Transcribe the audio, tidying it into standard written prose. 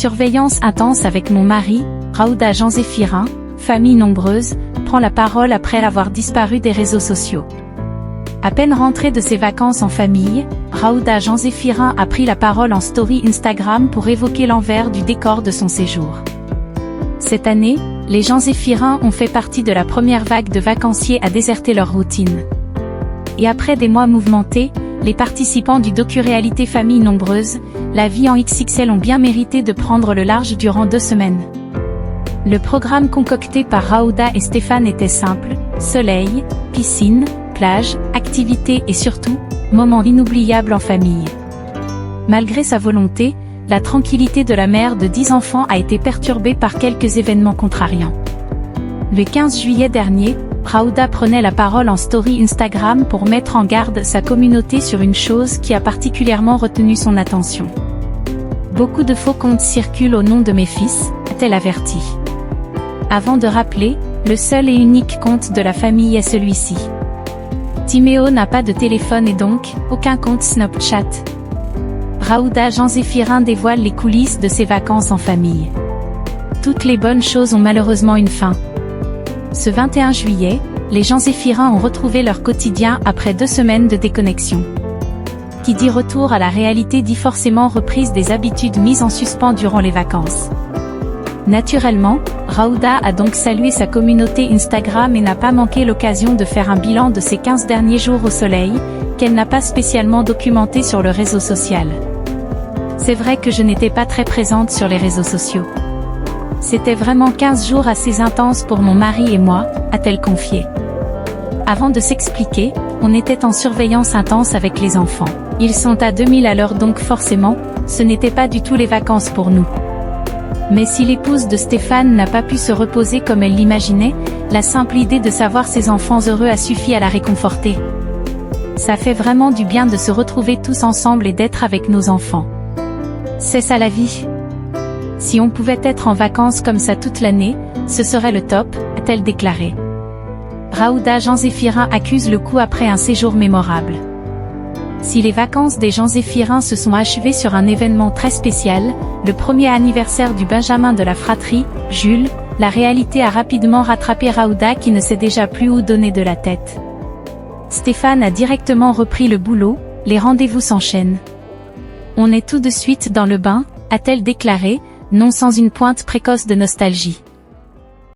surveillance intense avec mon mari, Raouda Jean-Zéphirin, famille nombreuse, prend la parole après avoir disparu des réseaux sociaux. À peine rentrée de ses vacances en famille, Raouda Jean-Zéphirin a pris la parole en story Instagram pour évoquer l'envers du décor de son séjour. Cette année, les Jean-Zéphirins ont fait partie de la première vague de vacanciers à déserter leur routine. Et après des mois mouvementés, les participants du docu-réalité Famille Nombreuse, la vie en XXL ont bien mérité de prendre le large durant 2 semaines. Le programme concocté par Raouda et Stéphane était simple: soleil, piscine, plage, activités et surtout, moments inoubliables en famille. Malgré sa volonté, la tranquillité de la mère de 10 enfants a été perturbée par quelques événements contrariants. Le 15 juillet dernier, Raouda prenait la parole en story Instagram pour mettre en garde sa communauté sur une chose qui a particulièrement retenu son attention. Beaucoup de faux comptes circulent au nom de mes fils, a-t-elle averti. Avant de rappeler, le seul et unique compte de la famille est celui-ci. Timéo n'a pas de téléphone et donc, aucun compte Snapchat. Raouda Jean-Zéphirin dévoile les coulisses de ses vacances en famille. Toutes les bonnes choses ont malheureusement une fin. Ce 21 juillet, les Jean-Zéphirins ont retrouvé leur quotidien après 2 semaines de déconnexion. Qui dit retour à la réalité dit forcément reprise des habitudes mises en suspens durant les vacances. Naturellement, Raouda a donc salué sa communauté Instagram et n'a pas manqué l'occasion de faire un bilan de ses 15 derniers jours au soleil, qu'elle n'a pas spécialement documenté sur le réseau social. C'est vrai que je n'étais pas très présente sur les réseaux sociaux. C'était vraiment 15 jours assez intenses pour mon mari et moi, a-t-elle confié. Avant de s'expliquer, on était en surveillance intense avec les enfants. Ils sont à 2000 à l'heure donc forcément, ce n'était pas du tout les vacances pour nous. Mais si l'épouse de Stéphane n'a pas pu se reposer comme elle l'imaginait, la simple idée de savoir ses enfants heureux a suffi à la réconforter. Ça fait vraiment du bien de se retrouver tous ensemble et d'être avec nos enfants. C'est ça la vie. Si on pouvait être en vacances comme ça toute l'année, ce serait le top, a-t-elle déclaré. Raouda Jean-Zéphirin accuse le coup après un séjour mémorable. Si les vacances des Jean-Zéphirins se sont achevées sur un événement très spécial, le premier anniversaire du Benjamin de la fratrie, Jules, la réalité a rapidement rattrapé Raouda qui ne sait déjà plus où donner de la tête. Stéphane a directement repris le boulot, les rendez-vous s'enchaînent. On est tout de suite dans le bain, a-t-elle déclaré, non sans une pointe précoce de nostalgie.